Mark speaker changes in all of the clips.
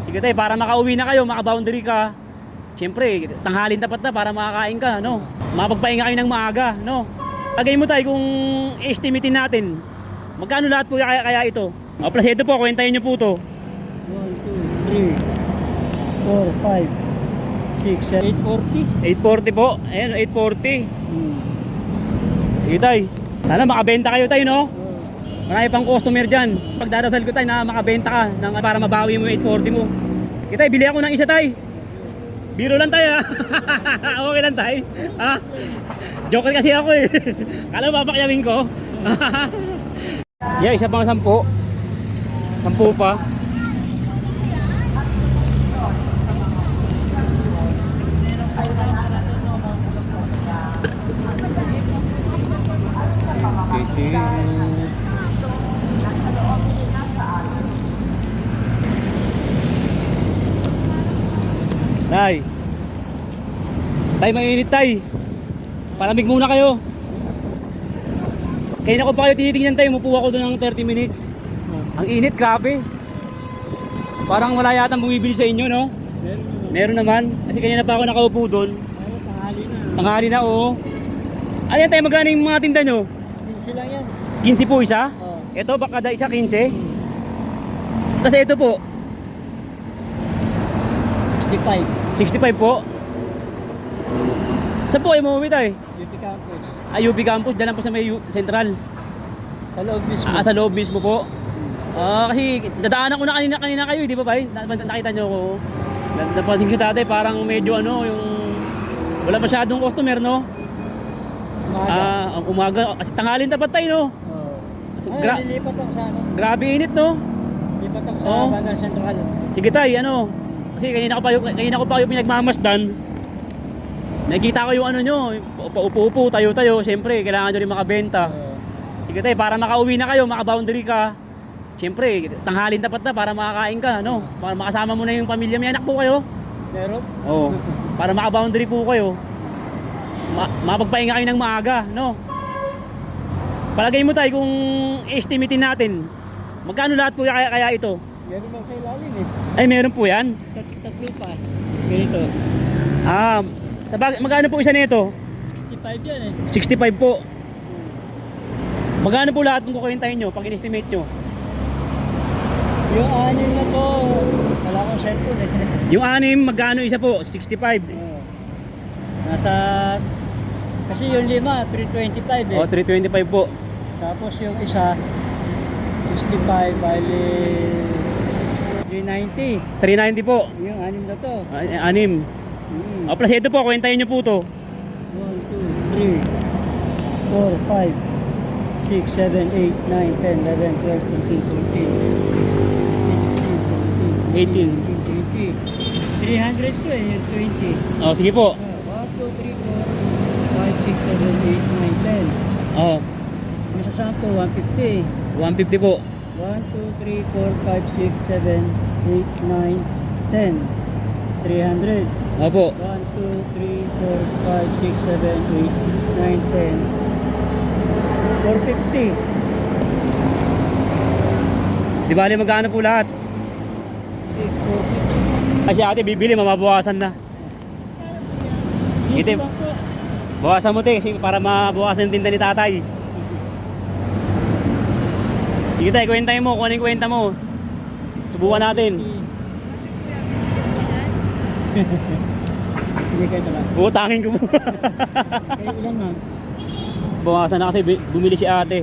Speaker 1: Sige tayo, para makauwi na kayo, maka-boundary ka. Siyempre, tanghalin tapat na para makakain ka, no? Mapagpahinga kayo ng maaga, no? Lagay mo tayo kung estimatein natin. Magkano lahat po kaya ito? O, plus ito po, kwentahin nyo po to.
Speaker 2: 1, 2, 3, 4, 5, 6, 7, 840.
Speaker 1: 840 po. Ayan, 840.
Speaker 2: Hmm.
Speaker 1: Sige tayo. Sana makabenta kayo tayo, no? Marami pang customer dyan. Pagdadasal ko tayo na makabenta ka para mabawi mo yung 840 mo. Sige tayo, bili ako ng isa tayo. Biro lang tayo, ha? Okay lang tayo. Ha? Joker kasi ako eh. Kala mo papakyamin ko? Yeah, isa pang 10. 10 pa. Tay. Tay, mainit tay. Palamig muna kayo. Kaya na ko pa kayo tinitingnan tayo. Umupo ako doon ng 30 minutes. Ang init, grabe. Parang wala yatang bumibili sa inyo, no? Meron naman. Kasi kanina pa ako nakaupo doon.
Speaker 2: Tanghali na.
Speaker 1: Tanghali na, oo. Ano yan tayo, magkano yung mga tinda nyo?
Speaker 2: 15 lang yan.
Speaker 1: 15 po isa?
Speaker 2: Oh.
Speaker 1: Ito, baka kada isa 15. Kasi ito po,
Speaker 2: 65.
Speaker 1: 65 po. Saan po kayo umuwi tayo?
Speaker 2: UP Campus.
Speaker 1: UP Campus, dyan lang po sa may Central.
Speaker 2: Sa loob mismo.
Speaker 1: Sa loob mismo po. Kasi dadaanan ko na kanina kayo, di ba ba? Nakita nyo ako. Napansin ko dati, parang medyo ano, yung wala masyadong customer, no?
Speaker 2: Umaga.
Speaker 1: Ang umaga, kasi tanghalin dapat tayo, no?
Speaker 2: Oh. Ay,
Speaker 1: Gra-
Speaker 2: lilipat ako sa ano.
Speaker 1: Grabe init, no?
Speaker 2: Lipat ako sa
Speaker 1: Oh.
Speaker 2: Bandang Central.
Speaker 1: Sige tayo, ano? Kasi kanina ko pa yung pinagmamasdan. Nakikita ko yung ano nyo, upo-upo, tayo-tayo. Siyempre, kailangan nyo rin makabenta.
Speaker 2: Oh.
Speaker 1: Sige tayo, para makauwi na kayo, maka-boundary ka. Siyempre, tanghalin tapat na para makakain ka, no? Para makasama mo na yung pamilya. May anak po kayo?
Speaker 2: Meron?
Speaker 1: Oo. Para maka-boundary po kayo. Mapagpahinga kayo ng maaga, no? Palagay mo tayo kung estimatein natin. Magkano lahat po kaya ito?
Speaker 2: Meron lang sa ilalim eh.
Speaker 1: Ay, meron po yan.
Speaker 2: Tatlo pa. Ganito.
Speaker 1: Magkano po isa nito?
Speaker 2: 65 yan eh.
Speaker 1: 65 po. Magkano po lahat kung kukwentahin nyo pag in-estimate nyo?
Speaker 2: Yung anim na to, wala akong cellphone eh.
Speaker 1: Yung 6, magkano isa po? 65.
Speaker 2: Oo. Nasa, kasi yung 5, 325 eh.
Speaker 1: O, 325 po.
Speaker 2: Tapos yung isa, 65, bali 390.
Speaker 1: 390 po.
Speaker 2: Yung anim na to.
Speaker 1: 6. O, plus ito po, kwentahin nyo po to.
Speaker 2: 1, 2, 3, 4, 5, 6, 7, 8, 9, 10, 11, 12, 13, 14, 15, 16, 17, 18, 19, 20. 300 to eh, yung 20.
Speaker 1: O, sige po.
Speaker 2: 1, 2, 3, 4, 5, 6, 7, 8, 9, 10.
Speaker 1: O,
Speaker 2: Yung sa sampo, 150.
Speaker 1: 150 po.
Speaker 2: 1, 2, 3, 4, 5, 6, 7, 8, 9, 10. 300.
Speaker 1: Opo.
Speaker 2: 1, 2, 3, 4, 5, 6, 7, 8, 9, 10. 450.
Speaker 1: Di bali magkano po lahat?
Speaker 2: 6, 450.
Speaker 1: Kasi ate, bibili, mamabawasan na.
Speaker 2: Yes,
Speaker 1: Itim.
Speaker 2: lang po.
Speaker 1: Bawasan mo te, kasi para mabawasan yung tinda ni tatay. Sige tayo, kwentahin mo, kung ano yung kwenta mo. Subukan natin.
Speaker 2: Hindi kayo ito lang.
Speaker 1: Utangin ko po.
Speaker 2: Kayo ilan na?
Speaker 1: Bawasan na kasi bumili si ate.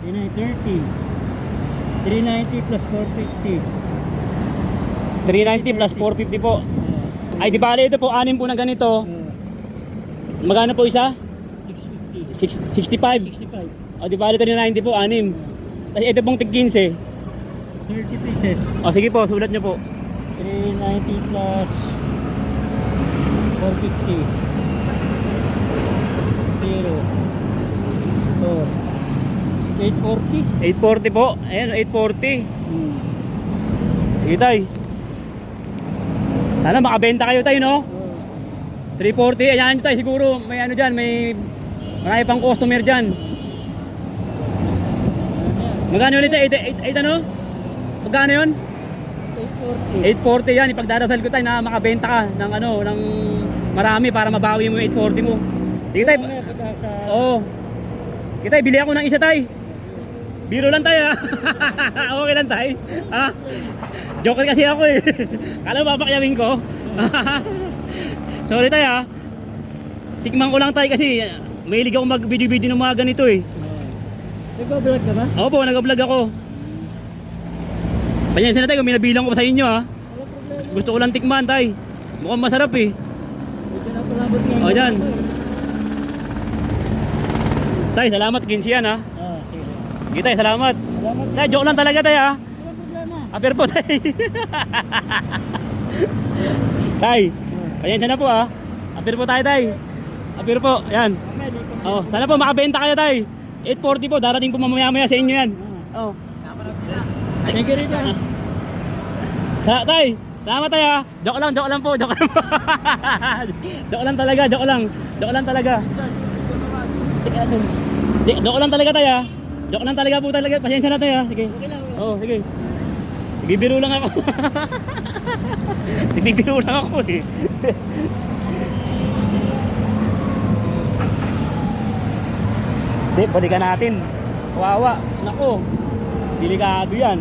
Speaker 2: 30. 390 plus 450.
Speaker 1: 390 plus 450 po. Ay di bali ito po, 6 po na ganito. Magkano po isa?
Speaker 2: 650.
Speaker 1: 65.
Speaker 2: 65.
Speaker 1: O di bali 390 po, 6. Kasi ito pong tig 15.
Speaker 2: 30 pieces.
Speaker 1: O sige po, sulat nyo po.
Speaker 2: 390 plus 450. 0. 4. 840.
Speaker 1: 840 po. Ayan, 840. Sige tay. Sana makabenta kayo tayo, no? 340. Ayan tayo siguro. May ano dyan, may marami pang customer dyan. Magkano ulit? 8 ano? Magkano yun?
Speaker 2: 840.
Speaker 1: 840 yan, ipagdarasal ko tayo na makabenta ka ng ano, ng marami para mabawi mo yung 840 mo. Sige tayo.
Speaker 2: Mamaya kita sa...
Speaker 1: Oo. Sige tayo, bili ako ng isa tayo. Biro lang tayo ha. Okay lang tayo. Ha? Joker kasi ako eh. Kala mo papakyawin ko. Sorry tayo ha. Tikman ko lang tayo kasi mahilig ako mag-video-video ng mga ganito eh.
Speaker 2: Nagpa-vlog ka ba?
Speaker 1: Opo, nag-vlog ako. Panyansin na tayo kung minabilang ko pa sa inyo ha.
Speaker 2: Wala problema.
Speaker 1: Gusto ko lang tikman tayo. Mukhang masarap eh.
Speaker 2: Medyo napalabot ngayon.
Speaker 1: O dyan. Tay, salamat. 15 yan ha.
Speaker 2: Sige.
Speaker 1: Sige tay, salamat.
Speaker 2: Salamat.
Speaker 1: Tay, joke lang talaga tay ha.
Speaker 2: Wala problema.
Speaker 1: Aper po tay. Tay, pasensya na po ha. Aper po tayo tay. Aper po, yan.
Speaker 2: Mamaya, di ko na-
Speaker 1: Oh, sana po makabenta kayo tay. 840 po, darating po mamaya-maya sa inyo yan. Oh.
Speaker 2: Thank you rin ah.
Speaker 1: Tay, salamat tay ha. Joke lang po, joke lang po. Joke lang talaga, joke lang. Joke lang talaga. Joke lang talaga tay ha. Joke lang talaga po talaga. Pasensya na tay ha. Sige.
Speaker 2: Okay lang.
Speaker 1: Oh, sige. Nagbibiro lang ako. Nagbibiro lang ako eh. Hindi, balikan natin. Kawawa. Nako. Delikado yan.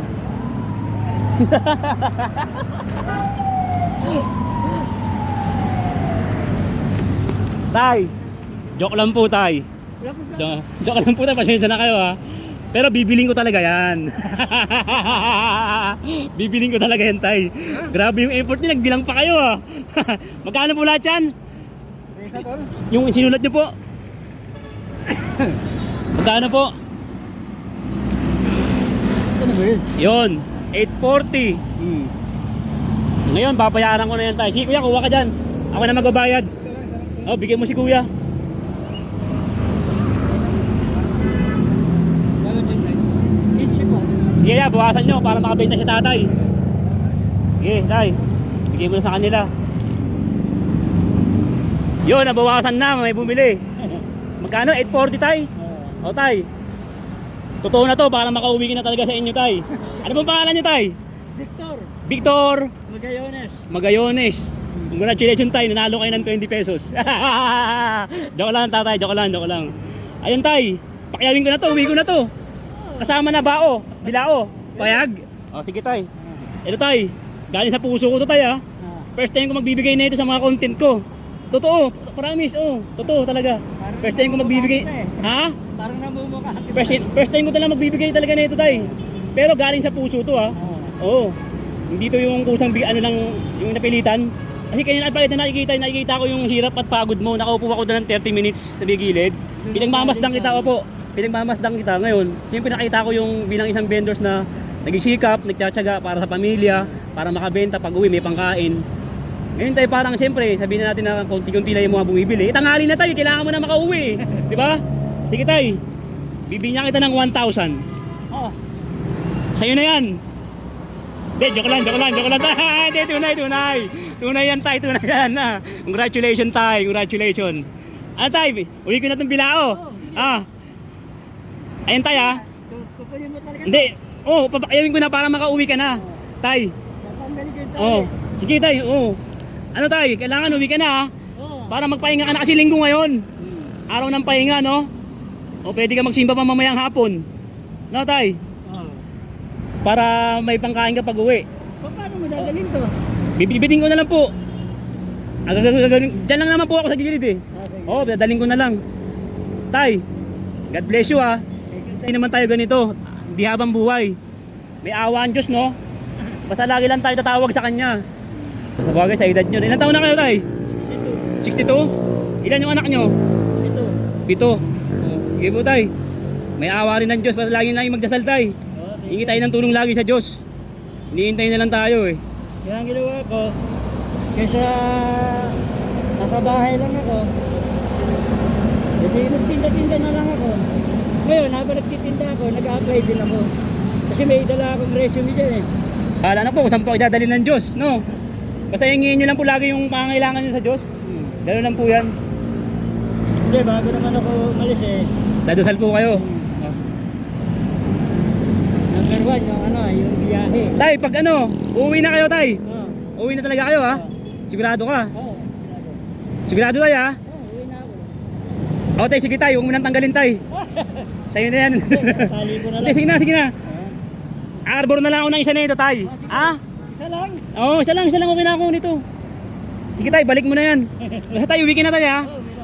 Speaker 1: Tay, joke lang po tay.
Speaker 2: Wala problema.
Speaker 1: Joke lang po tay, pasensya na kayo ha. Pero bibiling ko talaga yan. Bibiling ko talaga yan tay. Grabe yung effort niyo, nagbilang pa kayo ha. Magkano po lahat yan?
Speaker 2: Isa tol.
Speaker 1: Yung sinulat niyo po? Magkano po?
Speaker 2: Ano ba yun?
Speaker 1: Yun, 840. Ngayon, babayaran ko na yan tayo. Sige kuya, kuha ka dyan. Ako na magbabayad. Oh, bigyan mo si kuya.
Speaker 2: Itchy po.
Speaker 1: Sige ya, bawasan nyo para makabenta si tatay. Sige, tay. Bigyan mo na sa kanila. Yun, nabawasan na, may bumili. Magkano? 840 tay? O tay. Totoo na to, para makauwi ka na talaga sa inyo tay. Ano bang pangalan nyo tay?
Speaker 2: Victor
Speaker 1: Victor
Speaker 2: Magayones.
Speaker 1: Magayones. Congratulations tay, nanalo kayo ng 20 pesos. Joke lang tatay, joke lang. Ayun tay, pakyawin ko na to, uwi ko na to. Kasama na bao, bilao, payag. O sige tay. Ito tay, galing sa puso ko to tay ha. First time ko magbibigay na ito sa mga content ko. Totoo, promise, totoo talaga. First time ko magbibigay. Ha?
Speaker 2: Parang namumukha.
Speaker 1: First time ko talaga magbibigay talaga na ito tay. Pero galing sa puso to ha. Oo. Hindi to yung kusang ano lang yung napilitan. Kasi kanina pala nakikita ko yung hirap at pagod mo. Nakaupo ako doon ng 30 minutes sa gilid. Pinagmamasdan kita po. Pinagmamasdan kita ngayon. Siyempre nakita ko yung bilang isang vendors na nagsisikap, nagtsatsaga para sa pamilya, para makabenta pag uwi may pangkain. Ngayon tayo parang siyempre sabihin na natin na konti-konti lang yung mga bumibili. Tanghali na tayo, kailangan mo na makauwi. Di ba? Sige tayo. Bibigyan kita ng 1,000.
Speaker 2: Oh.
Speaker 1: Sa'yo na yan. Hindi, joke lang. Hindi, tunay yan tayo, tunay yan. Congratulations tayo, congratulations. Ano tayo, uwi ko na itong bilao. Ayun tayo ha.
Speaker 2: Kukunin mo talaga.
Speaker 1: Hindi, papakayawin ko na para makauwi ka na. Tay,
Speaker 2: Tatanggalin ko yung tayo.
Speaker 1: sige tay, ano tay, kailangan uwi ka na ha. Para magpahinga ka na kasi linggo ngayon. Araw ng pahinga no. O pwede ka magsimba pa mamayang hapon. No tay? Para may pangkain ka pag uwi.
Speaker 2: Paano mo dadalhin to?
Speaker 1: Bibibitin ko na lang po. Diyan lang naman po ako sa gilid eh. Dadaling ko na lang. Tay, God bless you ha. Hindi naman tayo ganito. Hindi habang buhay. May awa ang Diyos no. Basta lagi lang tayo tatawag sa Kanya. Sa bagay sa edad nyo. Ilan taon na kayo tay? 62? Ilan yung anak nyo?
Speaker 2: Ito.
Speaker 1: 7. Sige po tay. May awa rin ng Diyos. Basta lagi lang magdasal tay. Hingi tayo ng tulong lagi sa Diyos. Hinihintay na lang tayo eh.
Speaker 2: Yan ang ginawa ko. Kaysa nasa bahay lang ako. Hindi nagtinda-tinda na lang ako. Ngayon, habang nagtitinda ako, nag-apply din ako. Kasi may dala akong resume dyan eh.
Speaker 1: Bahala na po kung saan po idadali ng Diyos, no? Basta hingin nyo lang po lagi yung pangangailangan nyo sa Diyos. Gano'n lang po yan.
Speaker 2: Hindi, bago naman ako umalis eh.
Speaker 1: Dadasal po kayo.
Speaker 2: Number 1, yung yung biyahe. biyahe.
Speaker 1: Tay, pag ano, uuwi na kayo tay.
Speaker 2: Oo.
Speaker 1: Uuwi na talaga kayo ha. Sigurado ka.
Speaker 2: Oo.
Speaker 1: Sigurado tayo ha.
Speaker 2: Oo, uwi na ako.
Speaker 1: O tay, sige tay, huwag mo nang tanggalin tay. Sa'yo na yan.
Speaker 2: Tali ko na
Speaker 1: Hindi,
Speaker 2: lang.
Speaker 1: sige na, sige na.
Speaker 2: Ah.
Speaker 1: Arbor na lang ako ng isa na ito tay.
Speaker 2: Sige.
Speaker 1: Ha?
Speaker 2: Isa lang.
Speaker 1: Oo, isa lang okay na ako nito. Sige tay, balik mo na yan. Basta tayo, uwi ka na tayo ha.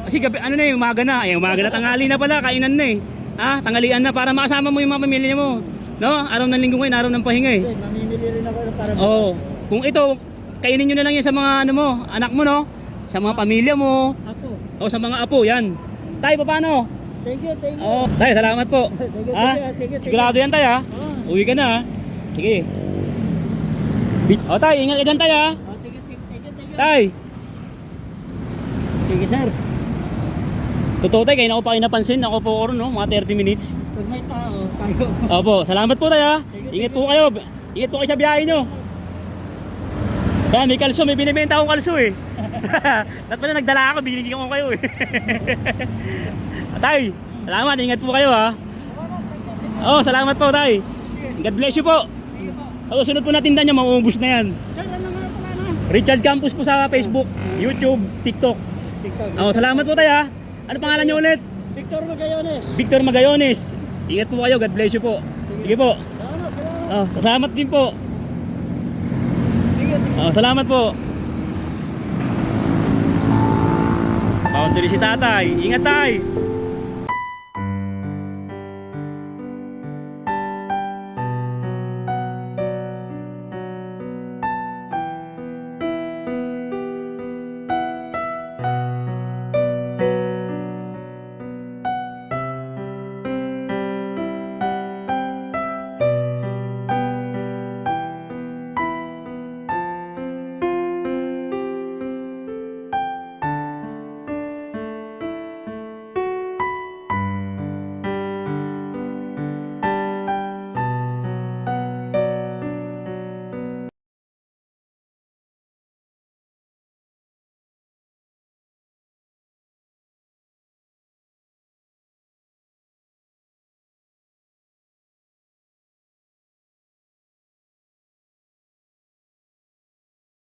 Speaker 1: Kasi gabi, ano na yung umaga na. Ay, umaga na, tanghali na pala, kainan na eh. Ha? Tanghalian na para makasama mo yung mga pamilya mo. No? Araw ng linggo ngayon, araw ng pahinga eh.
Speaker 2: Hindi, mamimili rin ako para
Speaker 1: Oo. Kung ito, kainin nyo na lang yan sa mga ano mo, anak mo no? Sa mga pamilya mo,
Speaker 2: ako.
Speaker 1: o sa mga apo, yan. Tay, paano?
Speaker 2: Thank you, thank you.
Speaker 1: Oo. Tay, salamat po.
Speaker 2: Sige,
Speaker 1: Ha?
Speaker 2: sige, sige.
Speaker 1: Sigurado yan tay ha?
Speaker 2: Oo.
Speaker 1: Uwi ka na ha? Sige. O tay, ingat ka dyan tay ha?
Speaker 2: Oh, sige, sige, sige.
Speaker 1: Tay!
Speaker 2: Sige, sir.
Speaker 1: Totoo tay, kayo na ako pa napansin. Ako po oro no, mga 30 minutes.
Speaker 2: Pag may tao, tayo.
Speaker 1: Opo, salamat po tay ha. Ingat po kayo. Ingat po kayo sa biyahe nyo. Kaya may kalso, may binibenta akong kalso eh. Dapat pala nagdala ako, binigyan ko kayo eh. Tay, salamat, ingat po kayo ha. Oh, salamat po tay. God bless you po.
Speaker 2: Sige po.
Speaker 1: Sa susunod po na tinda niya, mauubos na yan.
Speaker 2: Sir, ano nga pala na?
Speaker 1: Richard Campos po sa Facebook, YouTube, TikTok.
Speaker 2: TikTok.
Speaker 1: Oh, salamat po tay ha. Ano pangalan niyo ulit?
Speaker 2: Victor Magayones.
Speaker 1: Victor Magayones. Ingat po kayo, God bless you po. Sige po.
Speaker 2: Salamat, salamat.
Speaker 1: Oh, salamat din po.
Speaker 2: Sige, sige.
Speaker 1: Oh, salamat po. Boundary si tatay. Ingat tay.